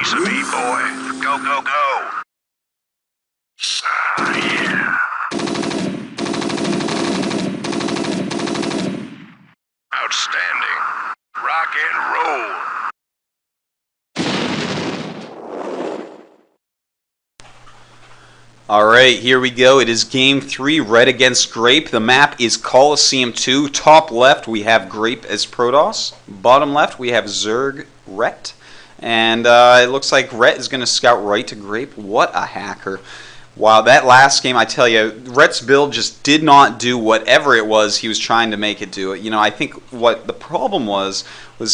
piece of me, boy. Go, go, go. Yeah. Outstanding. Rock and roll. Alright, here we go. It is Game 3, Red against Grape. The map is Colosseum 2. Top left, we have Grape as Protoss. Bottom left, we have Zerg Rhett. And it looks like Rhett is going to scout right to Grape. What a hacker. Wow, that last game, I tell you, Rhett's build just did not do whatever it was he was trying to make it do. You know, I think what the problem was,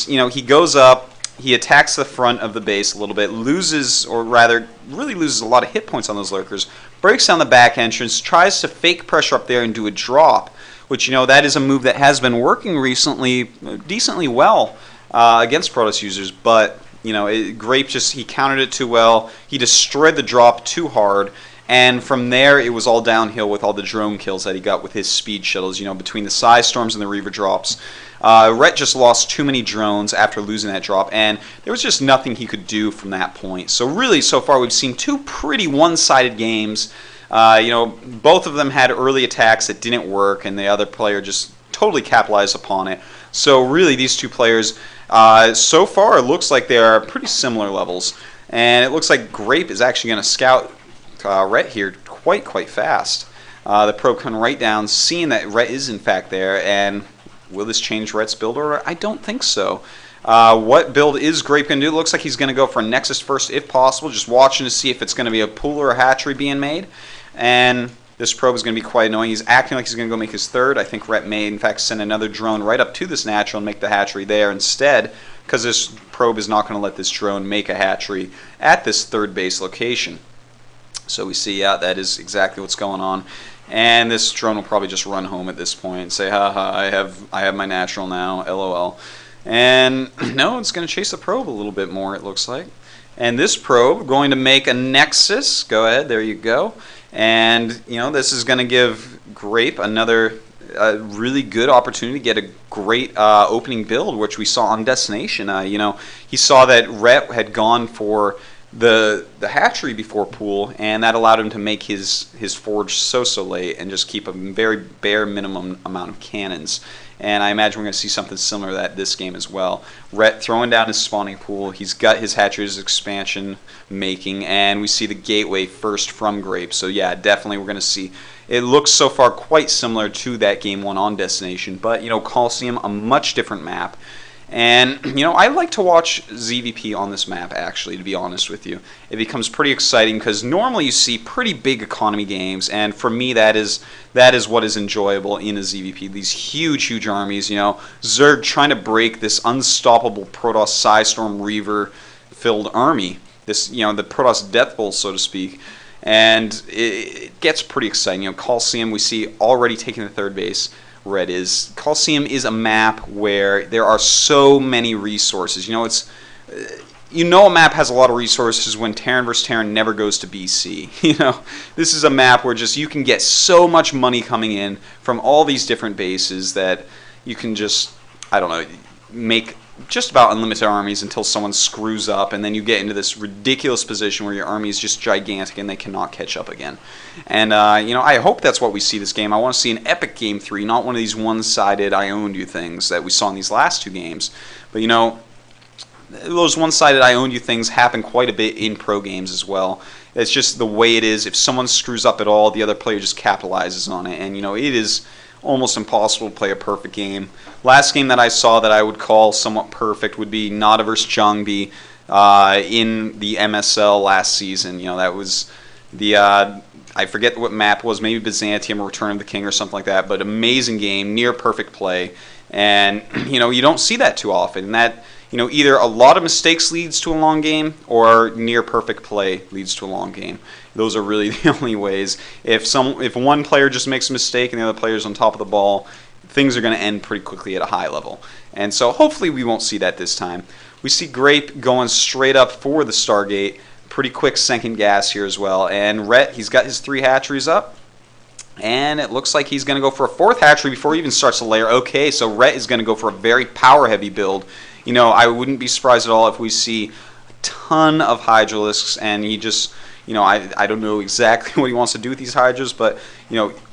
you know, he goes up, he attacks the front of the base a little bit, loses, or rather, really loses a lot of hit points on those lurkers, breaks down the back entrance, tries to fake pressure up there and do a drop, which, you know, that is a move that has been working recently decently well against Protoss users, but, you know, Grape just, he countered it too well, he destroyed the drop too hard, and from there, it was all downhill with all the drone kills that he got with his speed shuttles, you know, between the Psy Storms and the Reaver drops. Rhett just lost too many drones after losing that drop, and there was just nothing he could do from that point. So really, so far, we've seen two pretty one-sided games. You know, both of them had early attacks that didn't work, and the other player just totally capitalized upon it. So really, these two players, so far, it looks like they are pretty similar levels. And it looks like Grape is actually going to scout Rhett here quite fast. The probe coming right down, seeing that Rhett is in fact there, and will this change Rhett's build order? I don't think so. What build is Grape going to do? It looks like he's going to go for a Nexus first if possible, just watching to see if it's going to be a pool or a hatchery being made. And this probe is going to be quite annoying. He's acting like he's going to go make his third. I think Rhett may in fact send another drone right up to this natural and make the hatchery there instead, because this probe is not going to let this drone make a hatchery at this third base location. So we see, yeah, that is exactly what's going on. And this drone will probably just run home at this point and say, haha, I have my natural now, LOL. And no, it's going to chase the probe a little bit more, it looks like. And this probe going to make a Nexus. Go ahead, there you go. And, you know, this is going to give Grape another really good opportunity to get a great opening build, which we saw on Destination. You know, he saw that Rhett had gone for the hatchery before pool, and that allowed him to make his forge so late and just keep a very bare minimum amount of cannons. And I imagine we're going to see something similar to that this game as well. Rhett throwing down his spawning pool, he's got his hatcheries expansion making, and we see the gateway first from Grape. So yeah, definitely we're going to see, it looks so far quite similar to that game one on Destination, but you know, Colosseum, a much different map. And, you know, I like to watch ZVP on this map, actually, to be honest with you. It becomes pretty exciting because normally you see pretty big economy games, and for me that is what is enjoyable in a ZVP. These huge armies, you know, Zerg trying to break this unstoppable Protoss Psystorm Reaver-filled army, this, you know, the Protoss Death Bowl, so to speak. And it gets pretty exciting. You know, Colosseum, we see already taking the third base. Red is. Colosseum is a map where there are so many resources. You know, it's, you know, a map has a lot of resources when Terran vs. Terran never goes to BC. You know, this is a map where just you can get so much money coming in from all these different bases that you can just, I don't know, make just about unlimited armies until someone screws up, and then you get into this ridiculous position where your army is just gigantic and they cannot catch up again. And, you know, I hope that's what we see this game. I want to see an epic Game 3, not one of these one-sided I owned you things that we saw in these last two games. But, you know, those one-sided I owned you things happen quite a bit in pro games as well. It's just the way it is. If someone screws up at all, the other player just capitalizes on it. And, you know, it is almost impossible to play a perfect game. Last game that I saw that I would call somewhat perfect would be Nada vs. Jongbi in the MSL last season. You know, that was the, I forget what map it was, maybe Byzantium or Return of the King or something like that, but amazing game, near perfect play. And, you know, you don't see that too often. And that, you know, either a lot of mistakes leads to a long game or near perfect play leads to a long game. Those are really the only ways. If one player just makes a mistake and the other player's on top of the ball, things are going to end pretty quickly at a high level. And so hopefully we won't see that this time. We see Grape going straight up for the Stargate. Pretty quick second gas here as well. And Rhett, he's got his 3 hatcheries up. And it looks like he's going to go for a 4th hatchery before he even starts the layer. Okay, so Rhett is going to go for a very power-heavy build. You know, I wouldn't be surprised at all if we see ton of Hydralisks, and he just, I don't know exactly what he wants to do with these Hydras, but,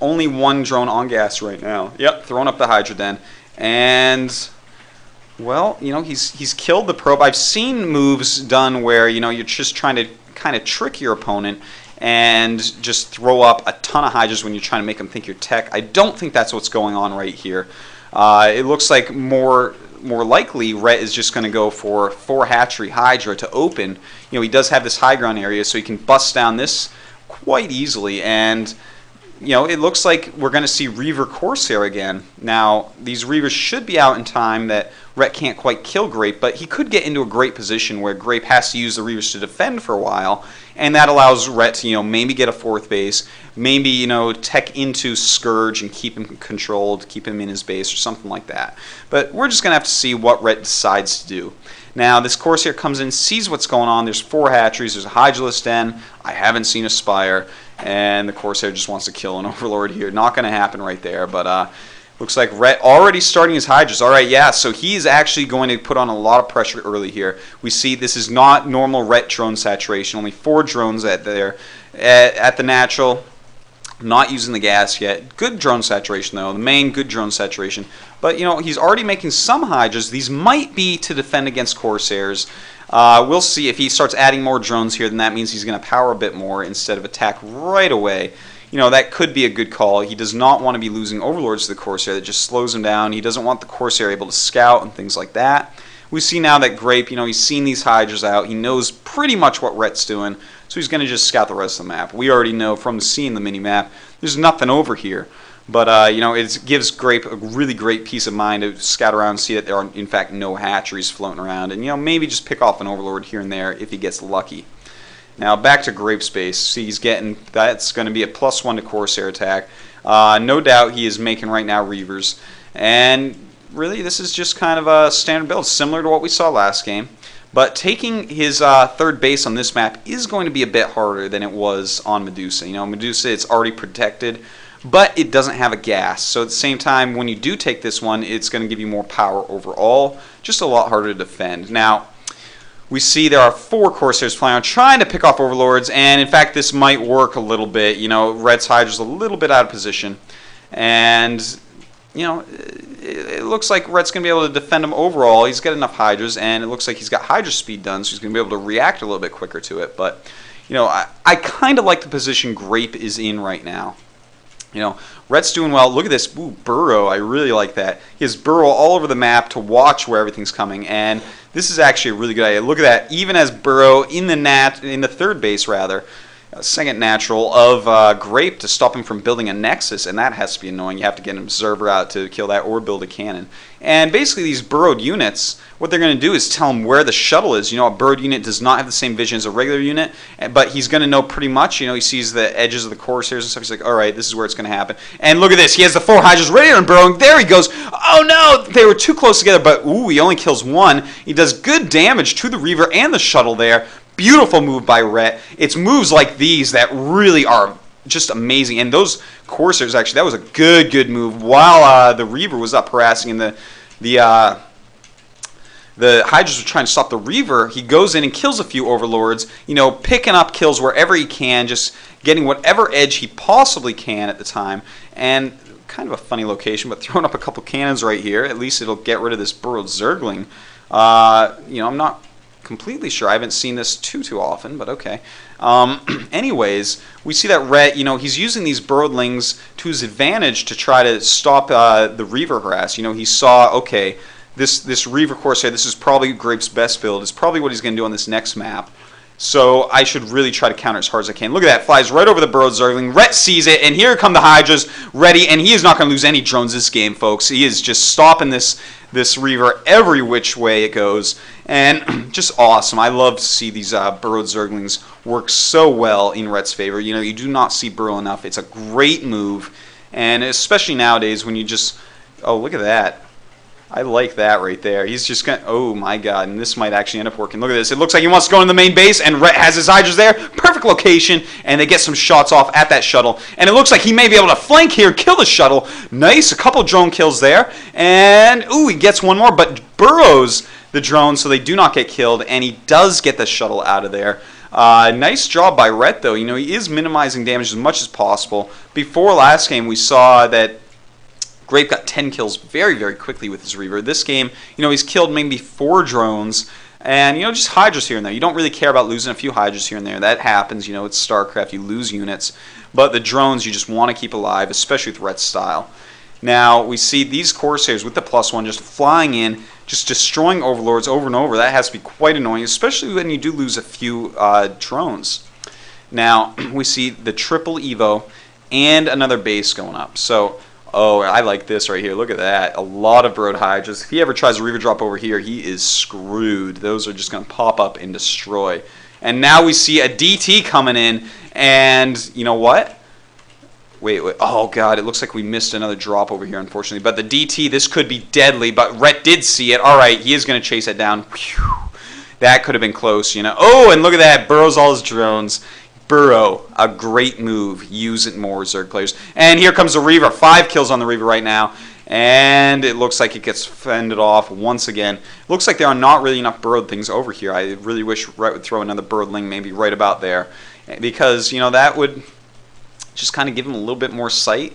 only one drone on gas right now. Yep, throwing up the Hydra Den. And, well, he's killed the probe. I've seen moves done where, you're just trying to kind of trick your opponent and just throw up a ton of Hydras when you're trying to make them think you're tech. I don't think that's what's going on right here. It looks like more likely Rhett is just going to go for 4 hatchery Hydra to open. He does have this high ground area, so he can bust down this quite easily. And it looks like we're going to see Reaver Corsair again. Now, these Reavers should be out in time that Rhett can't quite kill Grape, but he could get into a great position where Grape has to use the Reavers to defend for a while, and that allows Rhett to, maybe get a 4th base, maybe, tech into Scourge and keep him controlled, keep him in his base or something like that. But we're just going to have to see what Rhett decides to do. Now, this Corsair comes in, sees what's going on. There's 4 hatcheries. There's a Hydralisk Den. I haven't seen a Spire. And the Corsair just wants to kill an Overlord here. Not going to happen right there. But looks like Rhett already starting his Hydras. All right, yeah, so he is actually going to put on a lot of pressure early here. We see this is not normal Rhett drone saturation. Only 4 drones at the natural. Not using the gas yet. Good drone saturation, though. The main good drone saturation. But, he's already making some Hydras. These might be to defend against Corsairs. We'll see if he starts adding more drones here, then that means he's going to power a bit more instead of attack right away. That could be a good call. He does not want to be losing Overlords to the Corsair. That just slows him down. He doesn't want the Corsair able to scout and things like that. We see now that Grape, he's seen these Hydras out. He knows pretty much what Rhett's doing, so he's going to just scout the rest of the map. We already know from seeing the mini-map, there's nothing over here. But, it gives Grape a really great peace of mind to scout around and see that there are, in fact, no hatcheries floating around. And, maybe just pick off an Overlord here and there if he gets lucky. Now, back to Grape space. See, he's getting, that's going to be a +1 to Corsair attack. No doubt he is making right now Reavers. And, really, this is just kind of a standard build, similar to what we saw last game. But taking his 3rd base on this map is going to be a bit harder than it was on Medusa. Medusa, it's already protected, but it doesn't have a gas. So at the same time, when you do take this one, it's going to give you more power overall. Just a lot harder to defend. Now, we see there are 4 Corsairs flying around trying to pick off Overlords, and in fact, this might work a little bit. Red's Hydra's a little bit out of position. And, it looks like Rhett's going to be able to defend him overall. He's got enough Hydras, and it looks like he's got Hydra speed done, so he's going to be able to react a little bit quicker to it. But, I kind of like the position Grape is in right now. Rhett's doing well. Look at this. Ooh, burrow. I really like that. He has burrow all over the map to watch where everything's coming, and this is actually a really good idea. Look at that. Even as burrow in the 3rd base, rather, 2nd natural of Grape to stop him from building a Nexus, and that has to be annoying. You have to get an Observer out to kill that or build a cannon. And basically these burrowed units, what they're going to do is tell him where the shuttle is. A burrowed unit does not have the same vision as a regular unit, but he's going to know pretty much. He sees the edges of the Corsairs and stuff. He's like, all right, this is where it's going to happen. And look at this. He has the 4 Hydras ready on burrowing. There he goes. Oh, no. They were too close together, but ooh, he only kills 1. He does good damage to the Reaver and the shuttle there. Beautiful move by Rhett. It's moves like these that really are just amazing. And those Corsairs, actually, that was a good move. While the Reaver was up harassing and the Hydras were trying to stop the Reaver, he goes in and kills a few Overlords, picking up kills wherever he can, just getting whatever edge he possibly can at the time. And kind of a funny location, but throwing up a couple cannons right here. At least it'll get rid of this burrowed Zergling. I'm not completely sure. I haven't seen this too often, but okay. Anyways, we see that Rhett, he's using these burrowedlings to his advantage to try to stop the Reaver harass. He saw, okay, this Reaver Corsair, this is probably Grape's best build. It's probably what he's going to do on this next map. So I should really try to counter as hard as I can. Look at that. Flies right over the burrowed Zergling. Rhett sees it, and here come the Hydras ready, and he is not going to lose any drones this game, folks. He is just stopping this Reaver every which way it goes. And just awesome. I love to see these burrowed Zerglings work so well in Rhett's favor. You do not see burrow enough. It's a great move, and especially nowadays when you just... Oh, look at that. I like that right there. He's just going to... Oh, my God. And this might actually end up working. Look at this. It looks like he wants to go in the main base, and Rhett has his Hydras there. Perfect location, and they get some shots off at that shuttle. And it looks like he may be able to flank here, kill the shuttle. Nice. A couple drone kills there. And, ooh, he gets one more, but burrows the drones so they do not get killed, and he does get the shuttle out of there. Nice job by Rhett, though. You know, he is minimizing damage as much as possible. Before last game, we saw that Grape got 10 kills very, very quickly with his Reaver. This game, you know, he's killed maybe 4 drones, and, you know, just Hydras here and there. You don't really care about losing a few Hydras here and there. That happens, you know, it's StarCraft, you lose units. But the drones you just want to keep alive, especially with Rhett's style. Now, we see these Corsairs with the +1 just flying in, just destroying Overlords over and over. That has to be quite annoying, especially when you do lose a few drones. Now, we see the triple Evo and another base going up. So, oh, I like this right here. Look at that. A lot of Brood Hydras. If he ever tries a Reaver drop over here, he is screwed. Those are just going to pop up and destroy. And now we see a DT coming in, and you know what? Wait, oh god, it looks like we missed another drop over here, unfortunately. But the DT, this could be deadly, but Rhett did see it. Alright, he is going to chase it down. Whew. That could have been close, you know. Oh, and look at that, burrows all his drones. Burrow, a great move. Use it more, Zerg players. And here comes the Reaver. 5 kills on the Reaver right now. And it looks like it gets fended off once again. Looks like there are not really enough burrowed things over here. I really wish Rhett would throw another burrowedling maybe right about there. Because, you know, that would just kind of give him a little bit more sight.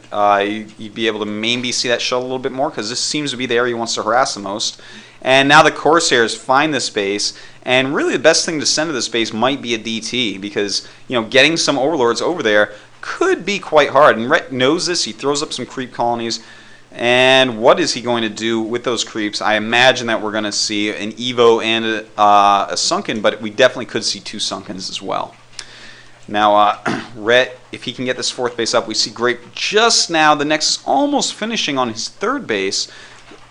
You'd be able to maybe see that shuttle a little bit more, because this seems to be the area he wants to harass the most. And now the Corsairs find this base, and really the best thing to send to this base might be a DT, because, you know, getting some Overlords over there could be quite hard. And Rhett knows this. He throws up some creep colonies. And what is he going to do with those creeps? I imagine that we're going to see an Evo and a Sunken, but we definitely could see 2 Sunkens as well. Now, Rhett, if he can get this 4th base up, we see Grape just now. The Nexus almost finishing on his 3rd base.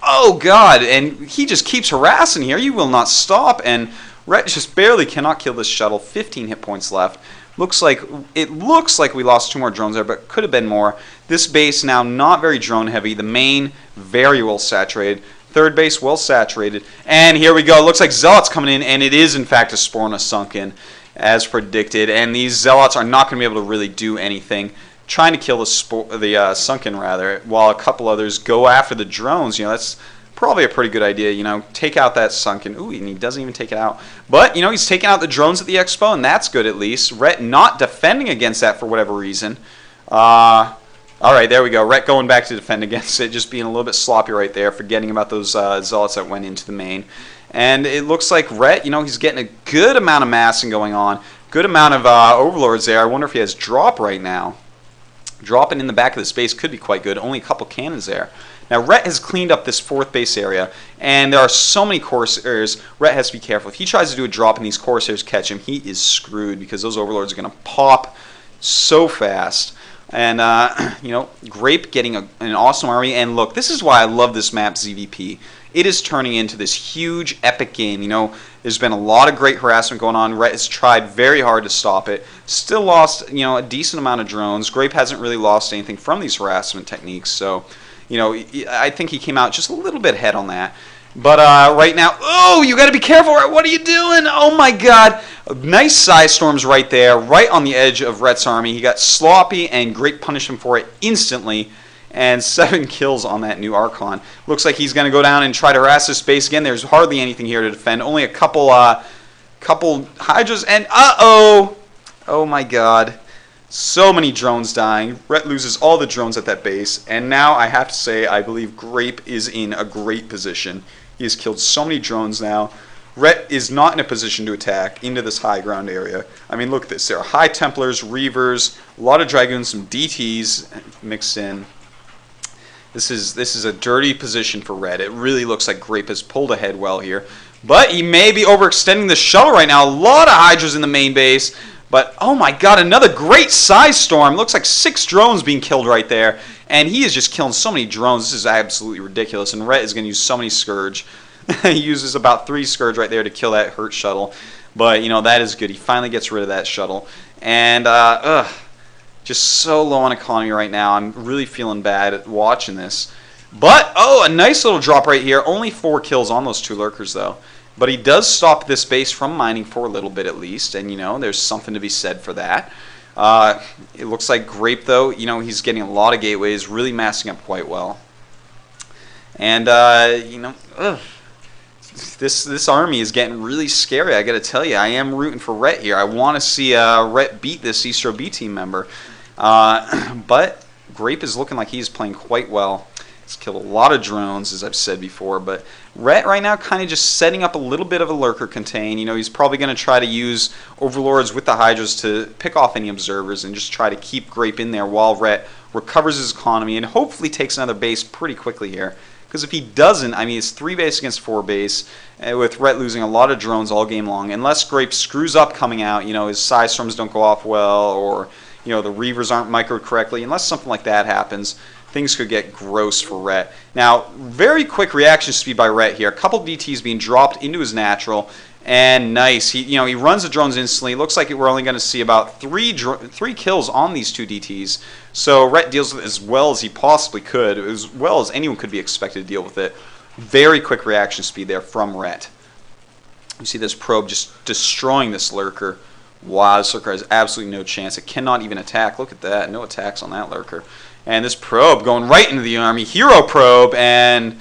Oh, God, and he just keeps harassing here. He will not stop, and Rhett just barely cannot kill this shuttle. 15 hit points left. It looks like we lost 2 more drones there, but could have been more. This base now not very drone heavy. The main very well saturated. 3rd base well saturated. And here we go. It looks like Zealots coming in, and it is in fact a Spore and a Sunken, as predicted. And these Zealots are not going to be able to really do anything. Trying to kill the Sunken rather, while a couple others go after the drones. You know, that's probably a pretty good idea. You know, take out that Sunken. Ooh, and he doesn't even take it out. But, you know, he's taking out the drones at the Expo, and that's good at least. Rhett not defending against that for whatever reason. Alright, there we go. Rhett going back to defend against it, just being a little bit sloppy right there, forgetting about those Zealots that went into the main. And it looks like Rhett, you know, he's getting a good amount of massing going on. Good amount of Overlords there. I wonder if he has drop right now. Dropping in the back of the space could be quite good. Only a couple cannons there. Now, Rhett has cleaned up this 4th base area, and there are so many Corsairs. Rhett has to be careful. If he tries to do a drop and these Corsairs catch him, he is screwed, because those Overlords are going to pop so fast. And, you know, Grape getting an awesome army. And look, this is why I love this map, ZVP. It is turning into this huge, epic game. You know, there's been a lot of great harassment going on. Rhett has tried very hard to stop it. Still lost, you know, a decent amount of drones. Grape hasn't really lost anything from these harassment techniques. So, you know, I think he came out just a little bit ahead on that. But right now, oh, you got to be careful. What are you doing? Oh, my God. Nice size storms right there, right on the edge of Rhett's army. He got sloppy, and Grape punished him for it instantly. And 7 kills on that new Archon. Looks like he's going to go down and try to harass this base again. There's hardly anything here to defend. Only a couple Hydras. And uh-oh. Oh, my God. So many drones dying. Rhett loses all the drones at that base. And now I have to say I believe Grape is in a great position. He has killed so many drones now. Rhett is not in a position to attack into this high ground area. I mean, look at this. There are High Templars, Reavers, a lot of Dragoons, some DTs mixed in. This is a dirty position for Rhett. It really looks like Grape has pulled ahead well here. But he may be overextending the shuttle right now. A lot of Hydras in the main base. But, oh my God, another great size storm. Looks like 6 drones being killed right there. And he is just killing so many drones. This is absolutely ridiculous. And Rhett is going to use so many Scourge. He uses about 3 Scourge right there to kill that hurt shuttle. But, you know, that is good. He finally gets rid of that shuttle. And, just so low on economy right now. I'm really feeling bad at watching this. But, oh, a nice little drop right here. Only 4 kills on those 2 Lurkers, though. But he does stop this base from mining for a little bit at least. And, you know, there's something to be said for that. It looks like Grape, though, you know, he's getting a lot of gateways, really massing up quite well. And, you know, this army is getting really scary. I got to tell you, I am rooting for Rhett here. I want to see Rhett beat this Eastro B team member, but Grape is looking like he's playing quite well. He's killed a lot of drones, as I've said before, but Rhett right now kind of just setting up a little bit of a lurker contain. You know, he's probably going to try to use Overlords with the Hydras to pick off any observers and just try to keep Grape in there while Rhett recovers his economy and hopefully takes another base pretty quickly here. Because if he doesn't, I mean, it's 3 base against 4 base, with Rhett losing a lot of drones all game long. Unless Grape screws up coming out, you know, his Psy Storms don't go off well, or, you know, the Reavers aren't microed correctly. Unless something like that happens, things could get gross for Rhett. Now, very quick reaction speed by Rhett here. A couple DTs being dropped into his natural, and nice. He runs the drones instantly. Looks like we're only going to see about 3 kills on these 2 DTs. So Rhett deals with it as well as he possibly could, as well as anyone could be expected to deal with it. Very quick reaction speed there from Rhett. You see this probe just destroying this lurker. Wow, this lurker has absolutely no chance. It cannot even attack. Look at that. No attacks on that lurker. And this probe going right into the army. Hero probe, and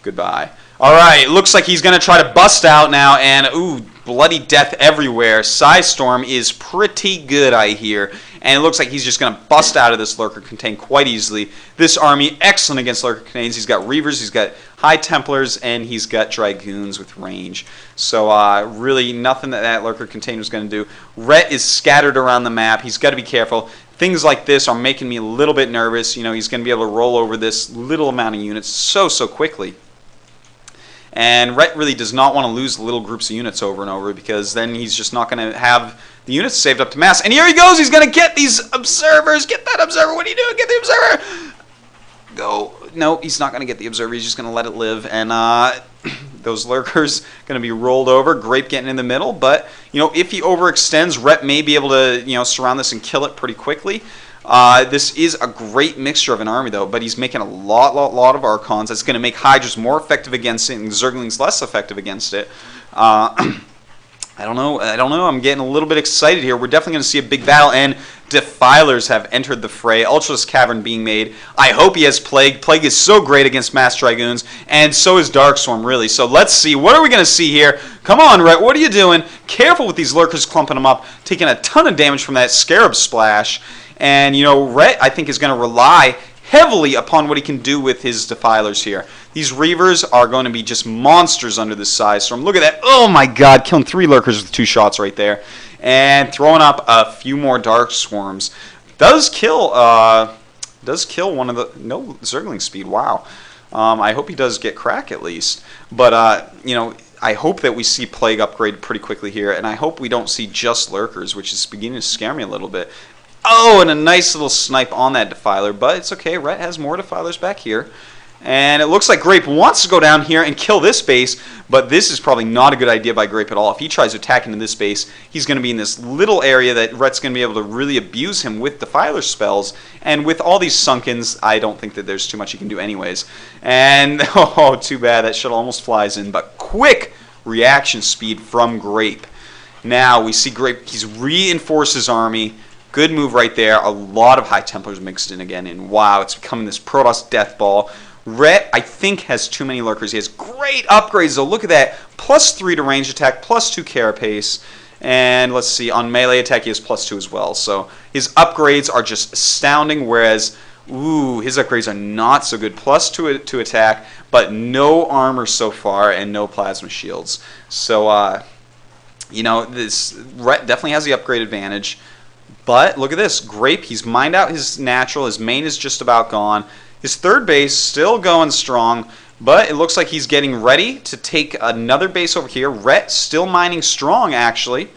goodbye. All right, looks like he's going to try to bust out now, and ooh, bloody death everywhere. Psystorm is pretty good, I hear, and it looks like he's just going to bust out of this Lurker Contain quite easily. This army, excellent against Lurker Contains. He's got Reavers, he's got High Templars, and he's got Dragoons with range. So really nothing that Lurker Contain was going to do. Rhett is scattered around the map. He's got to be careful. Things like this are making me a little bit nervous. You know, he's going to be able to roll over this little amount of units so quickly. And Rhett really does not want to lose little groups of units over and over, because then he's just not going to have the units saved up to mass. And here he goes. He's going to get these observers. Get that observer. What are you doing? Get the observer. Go. No, he's not going to get the observer. He's just going to let it live. And those lurkers going to be rolled over. Grape getting in the middle. But, you know, if he overextends, Rhett may be able to, you know, surround this and kill it pretty quickly. This is a great mixture of an army, though, but he's making a lot of Archons. That's going to make Hydras more effective against it and Zerglings less effective against it. I don't know. I'm getting a little bit excited here. We're definitely going to see a big battle, and Defilers have entered the fray. Ultralisk Cavern being made. I hope he has Plague. Plague is so great against Mass Dragoons, and so is Darkstorm, really. So let's see. What are we going to see here? Come on, Rhett. What are you doing? Careful with these Lurkers clumping them up, taking a ton of damage from that Scarab Splash. And, you know, Rhett, I think, is going to rely heavily upon what he can do with his Defilers here. These Reavers are going to be just monsters under this size storm. Look at that. Oh, my God. Killing 3 Lurkers with 2 shots right there. And throwing up a few more Dark Swarms. Does kill one of the... No Zergling speed. Wow. I hope he does get crack at least. But, you know... I hope that we see Plague upgrade pretty quickly here. And I hope we don't see just Lurkers, which is beginning to scare me a little bit. Oh, and a nice little snipe on that Defiler, but it's okay. Rhett has more Defilers back here. And it looks like Grape wants to go down here and kill this base, but this is probably not a good idea by Grape at all. If he tries to attack into this base, he's going to be in this little area that Rhett's going to be able to really abuse him with Defiler spells. And with all these Sunkens, I don't think that there's too much he can do anyways. And, oh, too bad. That shuttle almost flies in, but quick reaction speed from Grape. Now we see Grape, he's reinforced his army. Good move right there. A lot of High Templars mixed in again, and wow, it's becoming this Protoss death ball. Rhett, I think, has too many Lurkers. He has great upgrades, though. Look at that. +3 to range attack, +2 carapace. And let's see, on melee attack, he has +2 as well. So his upgrades are just astounding, whereas, ooh, his upgrades are not so good. +2 to attack, but no armor so far, and no plasma shields. So, you know, this Rhett definitely has the upgrade advantage. But look at this. Grape, he's mined out his natural. His main is just about gone. His third base still going strong, but it looks like he's getting ready to take another base over here. Rhett still mining strong, actually,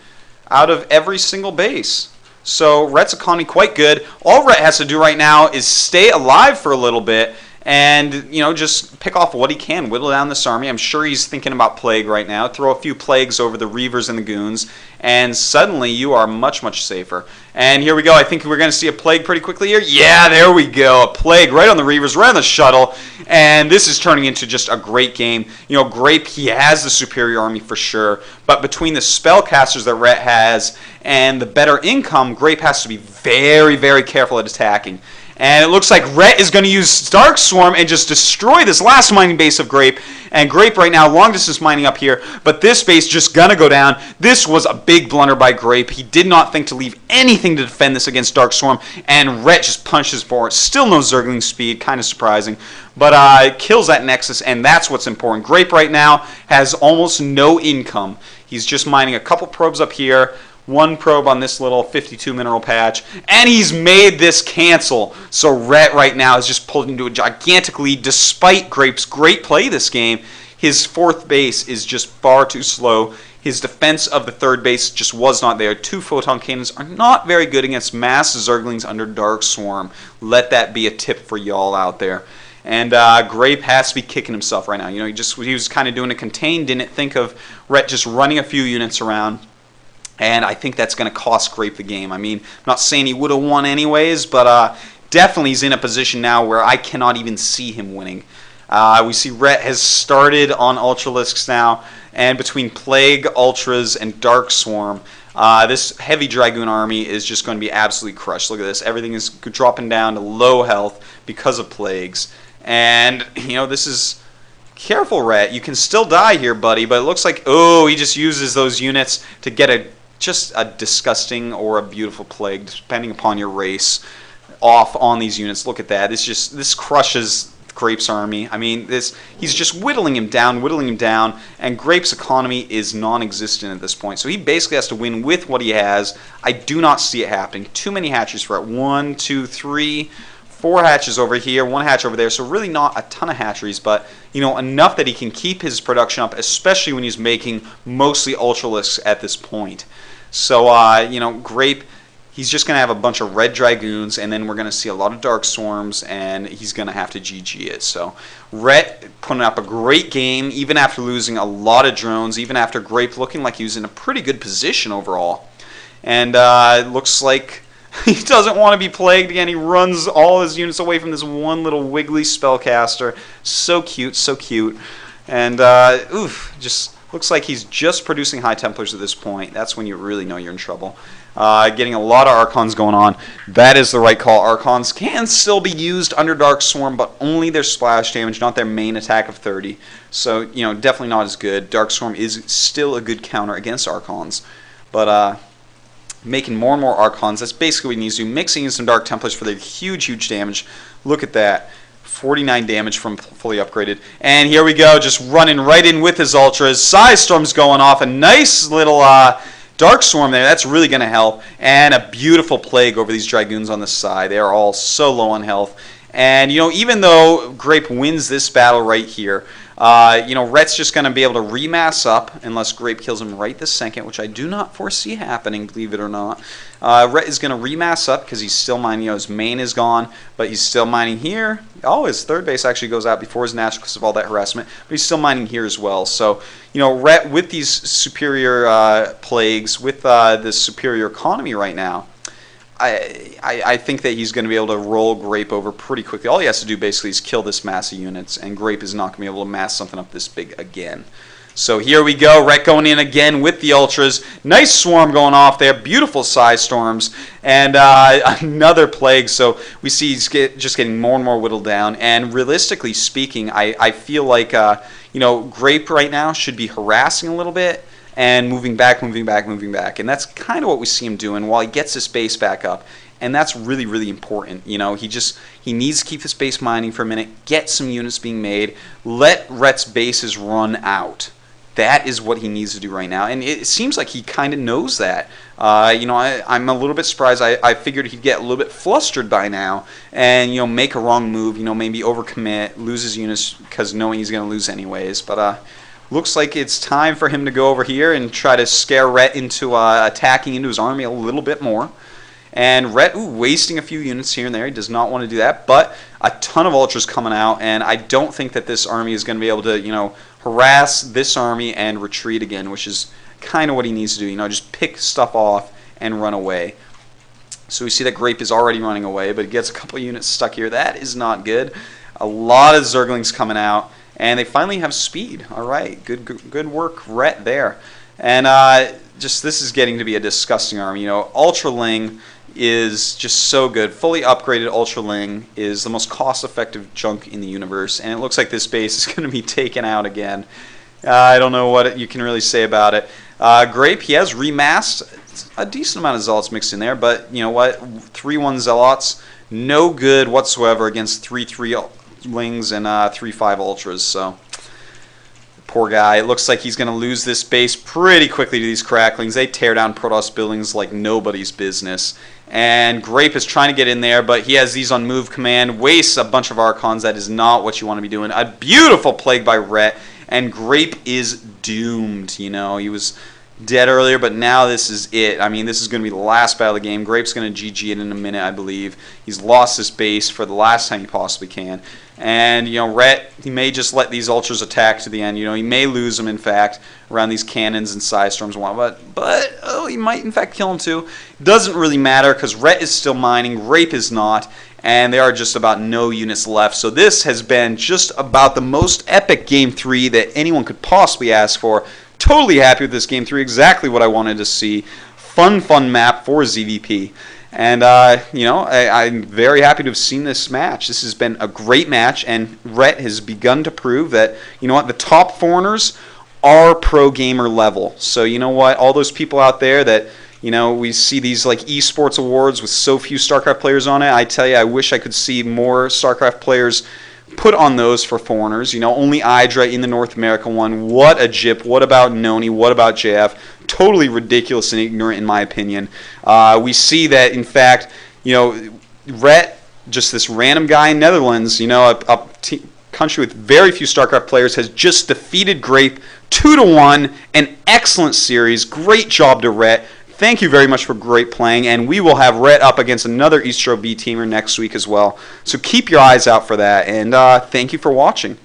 out of every single base. So Rhett's economy quite good. All Rhett has to do right now is stay alive for a little bit and, you know, just pick off what he can, whittle down this army. I'm sure he's thinking about Plague right now. Throw a few Plagues over the Reavers and the Goons, and suddenly you are much safer. And here we go. I think we're going to see a Plague pretty quickly here. Yeah, there we go. A Plague right on the Reavers, right on the shuttle. And this is turning into just a great game. You know, Grape, he has the superior army for sure. But between the spellcasters that Rhett has and the better income, Grape has to be very careful at attacking. And it looks like Rhett is going to use Dark Swarm and just destroy this last mining base of Grape. And Grape right now, long distance mining up here, but this base just going to go down. This was a big blunder by Grape. He did not think to leave anything to defend this against Dark Swarm, and Rhett just punches forward. Still no Zergling speed, kind of surprising, but kills that Nexus, and that's what's important. Grape right now has almost no income. He's just mining a couple probes up here, one probe on this little 52 mineral patch, and he's made this cancel. So Rhett right now is just pulled into a gigantic lead despite Grape's great play this game. His fourth base is just far too slow. His defense of the third base just was not there. 2 photon cannons are not very good against mass Zerglings under Dark Swarm. Let that be a tip for y'all out there. And Grape has to be kicking himself right now. You know, he was kind of doing a contain, didn't think of Rhett just running a few units around. And I think that's going to cost Grape the game. I mean, I'm not saying he would have won anyways, but definitely he's in a position now where I cannot even see him winning. We see Rhett has started on Ultralisks now, and between Plague, Ultras, and Dark Swarm, this heavy Dragoon army is just going to be absolutely crushed. Look at this. Everything is dropping down to low health because of Plagues. And, you know, this is... Careful, Rhett. You can still die here, buddy, but it looks like, oh, he just uses those units to get just a disgusting or a beautiful plague, depending upon your race, off on these units. Look at that. This crushes Grape's army. I mean, he's just whittling him down, and Grape's economy is non-existent at this point. So he basically has to win with what he has. I do not see it happening. Too many hatcheries for it. 1, 2, 3, 4 hatches over here, 1 hatch over there. So really not a ton of hatcheries, but you know, enough that he can keep his production up, especially when he's making mostly Ultralisks at this point. So you know, Grape, he's just going to have a bunch of red Dragoons, and then we're going to see a lot of Dark Swarms, and he's going to have to GG it. So Rhett putting up a great game, even after losing a lot of drones, even after Grape looking like he was in a pretty good position overall. And it looks like he doesn't want to be plagued again. He runs all his units away from this one little wiggly spellcaster. So cute, so cute. And, oof, just looks like he's just producing High Templars at this point. That's when you really know you're in trouble. Getting a lot of Archons going on. That is the right call. Archons can still be used under Dark Swarm, but only their splash damage, not their main attack of 30. So, you know, definitely not as good. Dark Swarm is still a good counter against Archons. But, making more and more Archons, that's basically what he needs to do. Mixing in some Dark Templars for their huge, huge damage. Look at that. 49 damage from fully upgraded. And here we go, just running right in with his Ultras. Psystorm's going off. A nice little Dark Swarm there. That's really going to help. And a beautiful Plague over these Dragoons on the side. They are all so low on health. And, you know, even though Grape wins this battle right here, you know, Rhett's just going to be able to remass up unless Grape kills him right this second, which I do not foresee happening, believe it or not. Rhett is going to remass up because he's still mining. You know, his main is gone, but he's still mining here. Oh, his third base actually goes out before his natural because of all that harassment, but he's still mining here as well. So, you know, Rhett with these superior plagues, with this superior economy right now, I think that he's going to be able to roll Grape over pretty quickly. All he has to do basically is kill this mass of units, and Grape is not going to be able to mass something up this big again. So here we go, Rhett going in again with the Ultras. Nice swarm going off there, beautiful Psystorms, and another Plague. So we see he's just getting more and more whittled down, and realistically speaking, I feel like you know, Grape right now should be harassing a little bit, and moving back, and that's kind of what we see him doing while he gets his base back up, and that's really, really important. You know, he needs to keep his base mining for a minute, get some units being made, let Rhett's bases run out. That is what he needs to do right now, and it seems like he kind of knows that. You know, I'm a little bit surprised. I figured he'd get a little bit flustered by now and, you know, make a wrong move, you know, maybe overcommit, lose his units because knowing he's going to lose anyways, but looks like it's time for him to go over here and try to scare Rhett into attacking into his army a little bit more. And Rhett, wasting a few units here and there. He does not want to do that, but a ton of Ultras coming out, and I don't think that this army is going to be able to, you know, harass this army and retreat again, which is kind of what he needs to do. You know, just pick stuff off and run away. So we see that Grape is already running away, but he gets a couple units stuck here. That is not good. A lot of Zerglings coming out. And they finally have speed. All right, good work, Rhett there. And just this is getting to be a disgusting army. You know, Ultraling, is just so good. Fully upgraded Ultraling is the most cost-effective junk in the universe, and it looks like this base is going to be taken out again. I don't know what you can really say about it. Grape, he has remasked a decent amount of Zealots mixed in there, but you know what? 3-1 Zealots, no good whatsoever against 3-3 Lings and 3-5 Ultras, so poor guy. It looks like he's going to lose this base pretty quickly to these Cracklings. They tear down Protoss buildings like nobody's business. And Grape is trying to get in there, but he has these on move command, wastes a bunch of Archons. That is not what you want to be doing. A beautiful Plague by Rhett, and Grape is doomed. You know, he was dead earlier, but now this is it. I mean, this is going to be the last battle of the game. Grape's going to GG it in a minute, I believe. He's lost this base for the last time he possibly can. And, you know, Rhett, he may just let these Ultras attack to the end. You know, he may lose them, in fact, around these cannons and Psystorms and whatnot. But he might, in fact, kill him, too. Doesn't really matter, because Rhett is still mining, Grape is not, and there are just about no units left. So this has been just about the most epic Game 3 that anyone could possibly ask for. Totally happy with this Game 3, exactly what I wanted to see. Fun map for ZVP. And, you know, I'm very happy to have seen this match. This has been a great match, and Rhett has begun to prove that, you know what, the top foreigners are pro gamer level. So, you know what, all those people out there that, you know, we see these, like, esports awards with so few StarCraft players on it. I tell you, I wish I could see more StarCraft players put on those for foreigners. You know, only Idra in the North America one. What a jip. What about Noni? What about JF? Totally ridiculous and ignorant, in my opinion. We see that, in fact, you know, Rhett, just this random guy in Netherlands, you know, a country with very few StarCraft players, has just defeated Grape 2-1. An excellent series. Great job to Rhett. Thank you very much for great playing, and we will have Rhett up against another Eastro B teamer next week as well. So keep your eyes out for that, and thank you for watching.